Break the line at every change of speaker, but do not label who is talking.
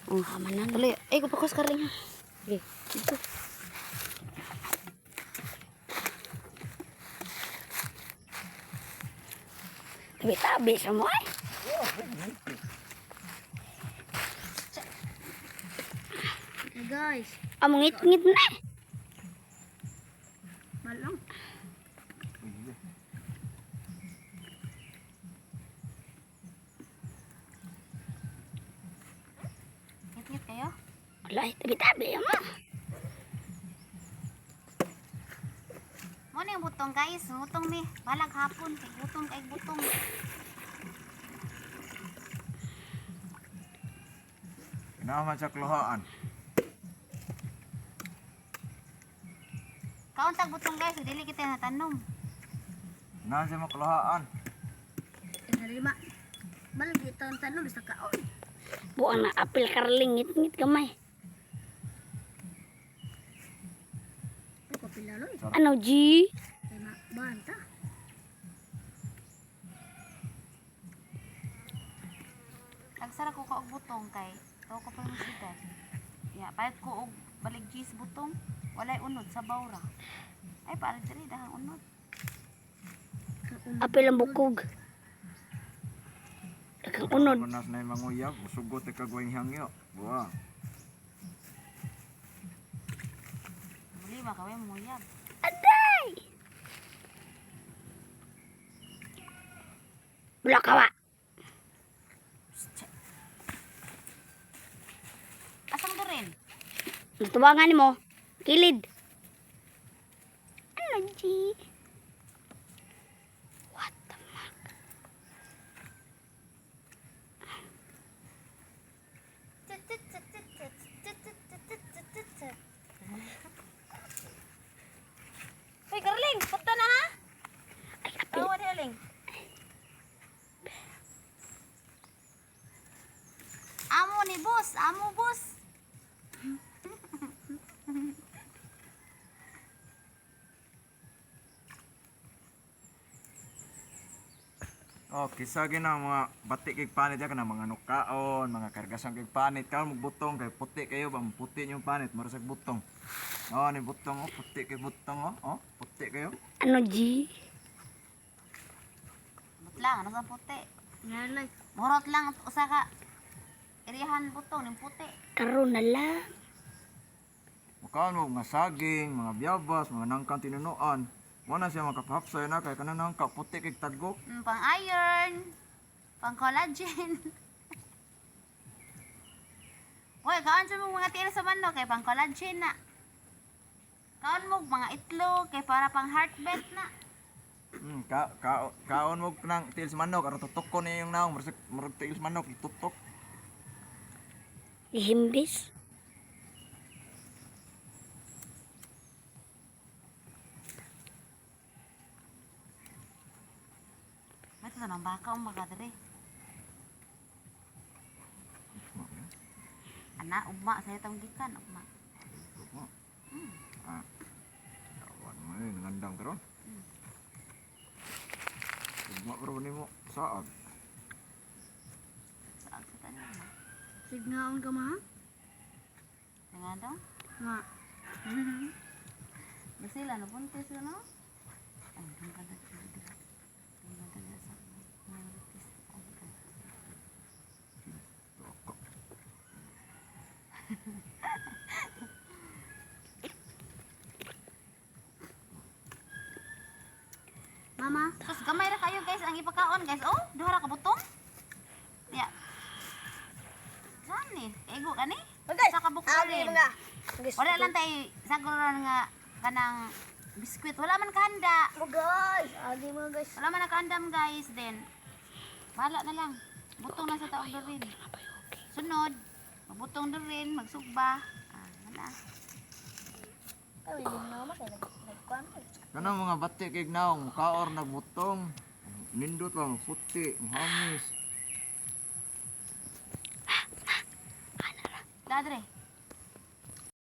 Oh, aman na. Dali. Ay, kupakus ka rin. Okay. Ito. Tabi-tabi sa mo ay.
Okay guys.
Among ngit-ngit na eh.
Malang. Ngit-ngit kayo?
Wala, tabi-tabi mo.
Mo na yung butong guys. Butong mi. Balag hapon. Butong kay butong.
Naman sa kluhaan.
Kaon tag butong guys. Dili kita natanom.
Naman sa makluhaan.
Lima. Malagi ito ang tanom sa kaon.
Buang na apil karling ngit-ngit kamay.
Ito pilaloy.
Ano, G?
Kaya banta. Nagsara ko og butong kay to ko pa mo sidan. Ya, payat ko og balig cheese butong. Walay unod sa bawra. Ay para diri dahang unod.
Apil ang bukog. Dagang unod.
Manas na yung manguyab. Musugot ay kagwing hangyo. Buwa.
Muli ba kaway muyab.
Aday! Wala ka wa.
Asang do rin?
Natubangan mo. Kilid. Ano, G? What the fuck?
Hoy, Garling, punta na ha?
Ay, apil.
Tawa Garling. Amo ni boss, amo boss.
Oh, kisagin na mga batik kay panit ya kana mga nukaon, mga kargasan kay panit karon magbutong kay puti kayo ba puti yung panit marasag butong. Oh, ni butong oh, puti kay butong oh, oh, puti kayo.
Ano, G?
Butlang, ano sa puti? Nalay. Murot lang usa ka. Irihan butong ng puti.
Karoon na lang.
Mukaon mo mga saging, mga biyabas, mga nangkang tinunuan. Wala siya makapahapsay na kay kanang nangka puti kay tadgo.
Pang iron, pang collagen. Hoy, kaon sa mga tira sa manok kay pang collagen na. Kaon mo mga itlog kay para pang heartbeat na.
Kaon mo nang tiil sa manok aron tutok ko niya yung naong murag tiil sa manok tutok.
Ihimbis.
May ito ng baka ang makadari. Ana, ugma sa itong gikan, ugma.
Kawan mo yun, ngandang karon. Ugma pero nimo saag.
Saan sa tanan na?
Signaon ka ma?
Nga daw?
Nga.
Basila, napuntis yun, no? Ay, ang ganda siya. Ang ganda niya sa napuntis.
Mama,
Tapos gamay na kayo guys, ang ipakaon guys. Oh, duha ra ka butong. Ya. Saan ni? Ego ka ni? Sa kabukal rin. Wala lang tayo saguran nga kanang biskwit. Wala man kahanda.
oh guys, agi mo guys.
Wala man nakandam guys then. Bahala na lang. Butong na sa taog na rin. Sunod. Magbutong na rin. Magsugba. Wala.
Ay, hindi na mama kaya nagkuhan mo.
Kanang mga batik kay naong mukaor nagbutong. Nindot lang puti, hamis.
Dadre.